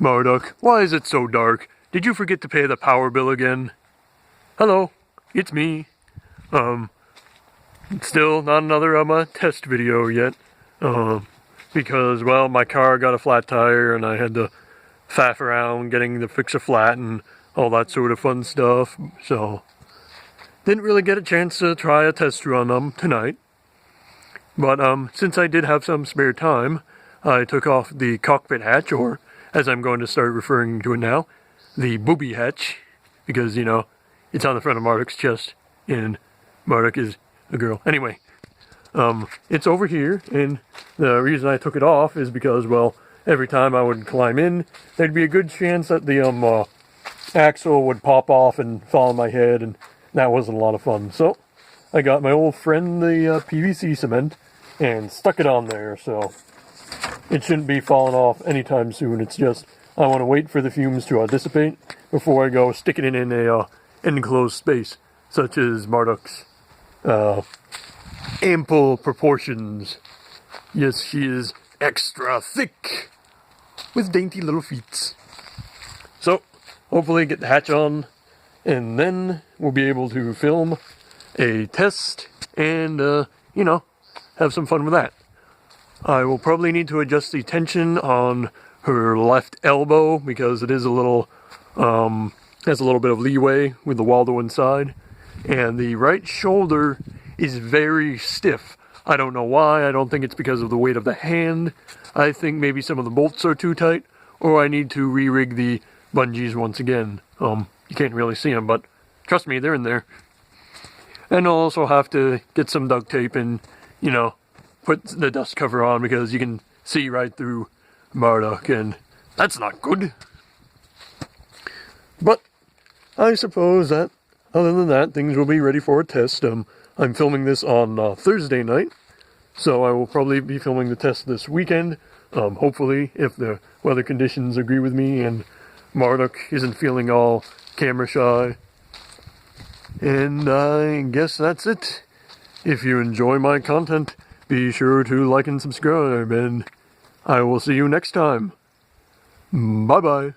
Marduk, why is it so dark? Did you forget to pay the power bill again? Hello, it's me. Still not another test video yet. Because, well, my car got a flat tire and I had to faff around getting to fix a flat and all that sort of fun stuff. So, didn't really get a chance to try a test run tonight. But since I did have some spare time, I took off the cockpit hatch, or as I'm going to start referring to it now, the Bewbie hatch, because, you know, it's on the front of Marduk's chest, and Marduk is a girl. Anyway, it's over here, and the reason I took it off is because, well, every time I would climb in, there'd be a good chance that the axle would pop off and fall on my head, and that wasn't a lot of fun. So, I got my old friend, the PVC cement, and stuck it on there, so it shouldn't be falling off anytime soon. It's just, I want to wait for the fumes to dissipate before I go stick it in a enclosed space, such as Marduk's ample proportions. Yes, she is extra thick with dainty little feet. So, hopefully get the hatch on, and then we'll be able to film a test and, you know, have some fun with that. I will probably need to adjust the tension on her left elbow because it is a little, has a little bit of leeway with the Waldo inside. And the right shoulder is very stiff. I don't know why. I don't think it's because of the weight of the hand. I think maybe some of the bolts are too tight, or I need to re-rig the bungees once again. You can't really see them, but trust me, they're in there. And I'll also have to get some duct tape and, you know, put the dust cover on because you can see right through Marduk, and that's not good. But I suppose that, other than that, things will be ready for a test. I'm filming this on Thursday night, so I will probably be filming the test this weekend. Hopefully, if the weather conditions agree with me and Marduk isn't feeling all camera shy. And I guess that's it. If you enjoy my content, be sure to like and subscribe, and I will see you next time. Bye-bye.